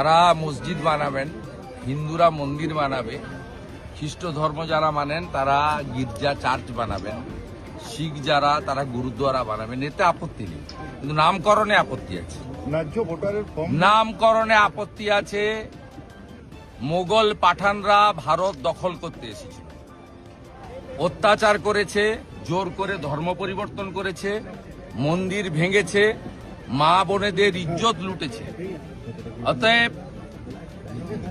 তারা মসজিদ বানাবেন, হিন্দুরা মন্দির বানাবে, খ্রিস্ট ধর্ম যারা মানেন তারা গির্জা চার্চ বানাবেন, শিখ যারা তারা গুরুদ্বারা বানাবেন, এতে আপত্তি নেই। কিন্তু নামকরণে আপত্তি আছে। ন্যায্য ভোটারের ফর্ম নামকরণে আপত্তি আছে। মোগল পাঠানরা ভারত দখল করতে এসেছিল, অত্যাচার করেছে, জোর করে ধর্ম পরিবর্তন করেছে, মন্দির ভেঙেছে, মা বোনেদের ইজ্জত লুটেছে। অতএব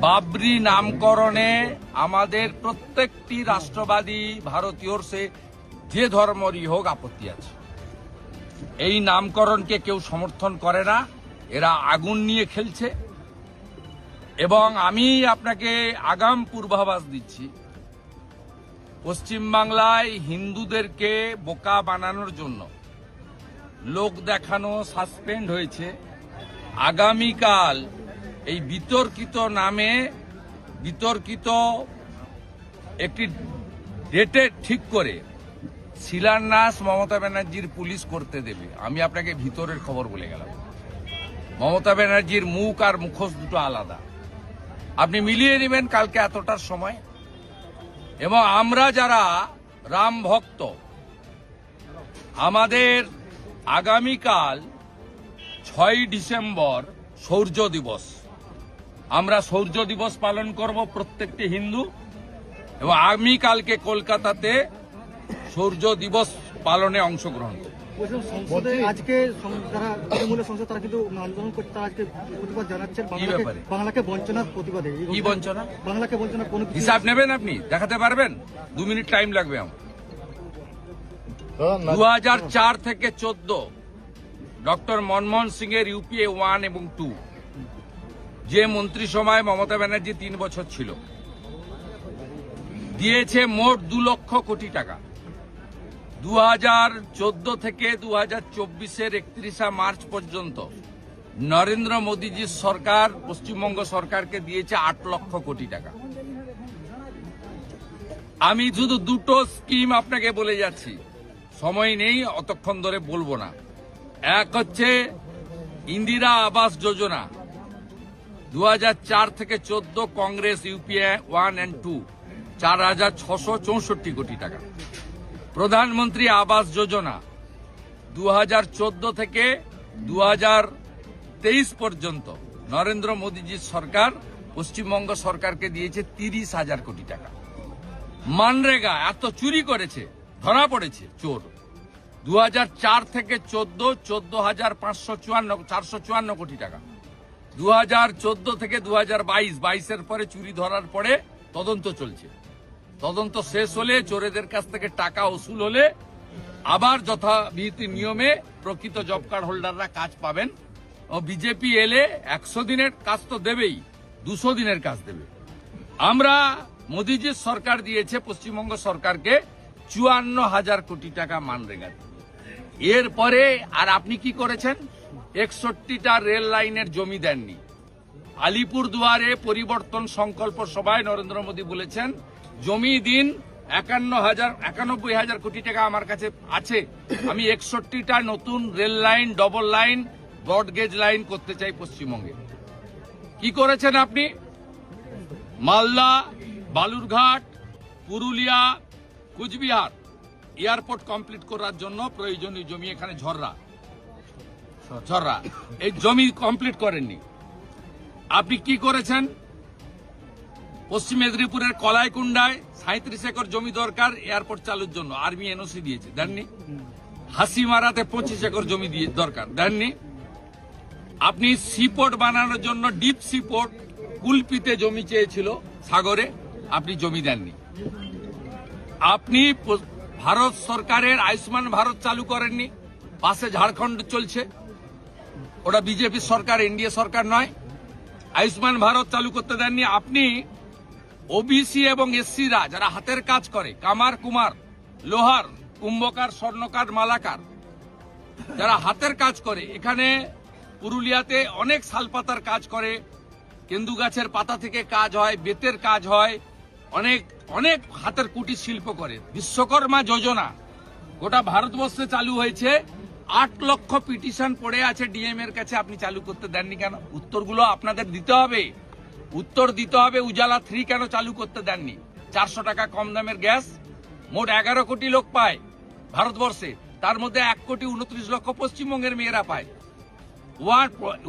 বাবরি নামকরণে আমাদের প্রত্যেকটি রাষ্ট্রবাদী ভারতীয়র সে যে ধর্মরই হোক আপত্তি আছে। এই নামকরণকে কেউ সমর্থন করে না, এরা আগুন নিয়ে খেলছে। এবং আমি আপনাকে আগাম পূর্বাভাস দিচ্ছি, পশ্চিমবাংলায় হিন্দুদেরকে বোকা বানানোর জন্য লোক দেখানো সাসপেন্ড হয়েছে। আগামীকাল এই বিতর্কিত নামে বিতর্কিত একটি ডেটে ঠিক করে শিলান্যাস মমতা ব্যানার্জির পুলিশ করতে দেবে। আমি আপনাকে ভিতরের খবর বলে গেলাম, মমতা ব্যানার্জির মুখ আর মুখোশ দুটো আলাদা, আপনি মিলিয়ে নেবেন কালকে এতটার সময়। এবং আমরা যারা রাম ভক্ত, আমাদের আগামীকাল 6ই ডিসেম্বর শৌর্য দিবস, আমরা শৌর্য দিবস পালন করব প্রত্যেকটি হিন্দু। এবং আমি কালকে কলকাতাতে শৌর্য দিবস পালনে অংশগ্রহণ করব। সংসদে আজকে যারা তৃণমূলের সংসদ তারা কিন্তু আন্দোলন করছে, তারা আজকে প্রতিবাদ জানাচ্ছেন বাংলাকে বঞ্চনার প্রতিবাদে। কি বঞ্চনা? বাংলাকে বঞ্চনা কোন হিসাব নেবেন আপনি? দেখাতে পারবেন? 2 মিনিট টাইম লাগবে আমার। 2004 থেকে 14 ডক্টর মনমোহন সিং এর ইউপিএ 1 এবং 2 যে মন্ত্রিসভায় মমতা ব্যানার্জি 3 বছর ছিল, দিয়েছে মোট 2 লক্ষ কোটি টাকা। 2014 থেকে 2024-এর 31 মার্চ পর্যন্ত নরেন্দ্র মোদীজির সরকার পশ্চিমবঙ্গ সরকারকে দিয়েছে 8 লক্ষ কোটি টাকা। আমি শুধু দুটো স্কিম আপনাকে বলে যাচ্ছি, সময় নেই অতক্ষণ ধরে বলবো না। এক হচ্ছে ইন্দিরা আবাস যোজনা, 2004 থেকে 14 কংগ্রেস ইউপিএ 1 and 2 4,664 কোটি টাকা। প্রধানমন্ত্রী আবাস যোজনা 2014 থেকে 2023 পর্যন্ত নরেন্দ্র মোদীজির সরকার পশ্চিমবঙ্গ সরকারকে দিয়েছে 30,000 কোটি টাকা। মানরেগা এত চুরি করেছে, ধরা পড়েছে চোর। 2004 থেকে 14 14,454 কোটি টাকা। 2014 থেকে 2022 পরে চুরি ধরার পরে তদন্ত চলছে। তদন্ত শেষ হলে, চোরেদের কাছ থেকে টাকা উসুল হলে আবার যথাবিধি নিয়মে প্রকৃত জব কার্ড হোল্ডাররা কাজ পাবেন। ও বিজেপি এলে 100 দিনের কাজ তো দেবেই, 200 দিনের কাজ দেবে। আমরা মোদীজির সরকার দিয়েছে পশ্চিমবঙ্গ সরকারকে 54,000 কোটি টাকা মানরেগা। এরপরে আর আপনি কি করেছেন? 61টা রেল লাইনের জমি দেননি। আলিপুর দুয়ারে পরিবর্তন সংকল্প সভায় নরেন্দ্র মোদী বলেছেন জমি দিন 91,000 কোটি টাকা আমার কাছে আছে, আমি 61টা নতুন rail line, double line, broad gauge line করতে চাই পশ্চিমবঙ্গে। কি করেছেন আপনি? মালদা, বালুরঘাট, পুরুলিয়া, কুচবিহার এয়ারপোর্ট কমপ্লিট করার জন্য প্রয়োজনীয় জমি, এখানে ঝররা এই জমি কমপ্লিট করেননি। আপনি কি করেছেন? পশ্চিম মেদিনীপুরের কলাইকুণ্ডায় 37 একর জমি দরকার এয়ারপোর্ট চালুর জন্য, আর্মি এনওসি দিয়েছে, দেননি। হাসিমারাতে 25 একর জমি দরকার, দেননি। আপনি সিপোর্ট বানানোর জন্য ডিপ সিপোর্ট কুলপিতে জমি চেয়েছিল সাগরে, আপনি জমি দেননি। আপনি ভারত সরকারের আয়ুষ্মান ভারত চালু করেননি, পাশে ঝাড়খণ্ড চলছে, ওটা বিজেপি সরকার, এনডিএ সরকার নয়। আয়ুষ্মান ভারত চালু করতে দেননি। আপনি ওবিসি এবং এসসিরা যারা হাতের কাজ করে, কামার কুমার, লোহার, কুম্ভকার, স্বর্ণকার, মালাকার, যারা হাতের কাজ করে, এখানে পুরুলিয়াতে অনেক শালপাতার কাজ করে, কেন্দু গাছের পাতা থেকে কাজ হয়, বেতের কাজ হয়, অনেক অনেক হাতের কুটির শিল্প করে। বিশ্বকর্মা যোজনা গোটা ভারতবর্ষে চালু হয়েছে, 8 লক্ষ পিটিশন পড়ে আছে ডিএম এর কাছে, আপনি চালু করতে দেননি কেন? উত্তরগুলো আপনাদের দিতে হবে, উত্তর দিতে হবে। উজালা 3 কেন চালু করতে দেননি? 400 টাকা কম দামের গ্যাস মোট 11 কোটি লোক পায় ভারতবর্ষে, তার মধ্যে 1,29 লক্ষ পশ্চিমবঙ্গের মেয়েরা পায়।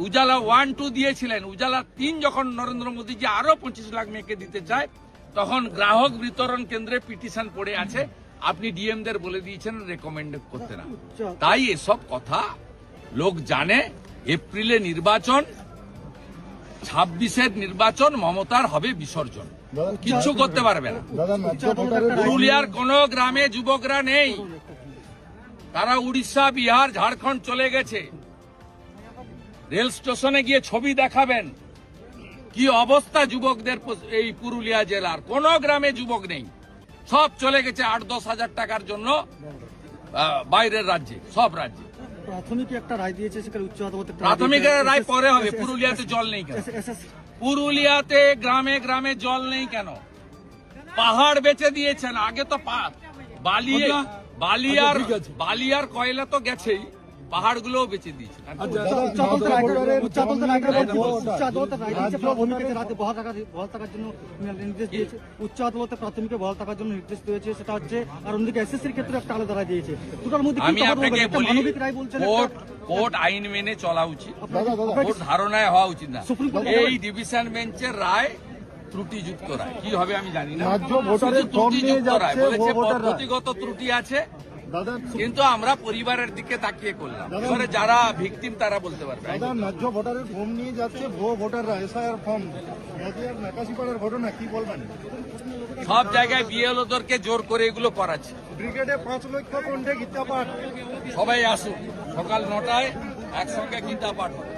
উজালা 1-2 দিয়েছিলেন, উজালা 3 যখন নরেন্দ্র মোদীজি আরো 25 লাখ মেয়েকে দিতে চায়, তখন গ্রাহক বিতরণ কেন্দ্রে পিটিশন পড়ে আছে, আপনি ডিএমদের বলে দিয়েছেন রেকমেন্ড করতে না। তাই এসব কথা লোক জানে। এপ্রিলে নির্বাচন, 26-এর নির্বাচন, মমতার হবে বিসর্জন, কিচ্ছু করতে পারবে না। পুরুলিয়ার কোন গ্রামে যুবকরা নেই, তারা উড়িষ্যা, বিহার, ঝাড়খণ্ড চলে গেছে। রেল স্টেশনে গিয়ে ছবি দেখাবেন কি অবস্থা যুবকদের। এই পুরুলিয়া জেলার কোন গ্রামে যুবক নেই, সব চলে গেছে 8-10 হাজার টাকার জন্য বাইরের রাজ্যে, সব রাজ্যে। প্রাথমিক একটা রায় দিয়েছে, সেখানে উচ্চ আদালতে প্রাথমিক রায় পরে হবে। পুরুলিয়াতে জল নেই কেন? পুরুলিয়াতে গ্রামে গ্রামে জল নেই কেন? পাহাড় বেচে দিয়েছেন। আগে তো বালিয়ার কয়লা তো গেছেই, পাহাড়গুলোও বেচে দিয়েছেন। উচ্চ আদালতে প্রাথমিকে বহাল থাকার জন্য নির্দেশ দিয়েছে, সেটা হচ্ছে। আর অন্যদিকে এসএসসির ক্ষেত্রে একটা আলাদা রায় দিয়েছে। দুটোর মধ্যে আমি আপনাকে বলি, কোর্ট আইন মেনে চলা উচিত, কোর্ট ধারণায় হওয়া উচিত না। এই ডিভিশন বেঞ্চের রায় ত্রুটিযুক্ত রায়, কি হবে আমি জানি না। ত্রুটিযুক্ত রায় বলেছে, পদ্ধতিগত ত্রুটি আছে, কিন্তু আমরা পরিবারের দিকে তাকিয়ে করলাম। এবারে যারা ভিকটিম তারা বলতে পারবে। ন্যায্য ভোটারের ফর্ম নিয়ে যাচ্ছে, ভুয়ো ভোটাররা এসআইআর ফর্ম, নাকাশিপাড়ার ঘটনা কি বলবেন? সব জায়গায় বিএলওদেরকে জোর করে এগুলো করাচ্ছে। ব্রিগেডে 5 লক্ষ কণ্ঠে গীতা পাঠ। সবাই আসুন, সকাল 9টায় একসঙ্গে গীতা পাঠ হবে।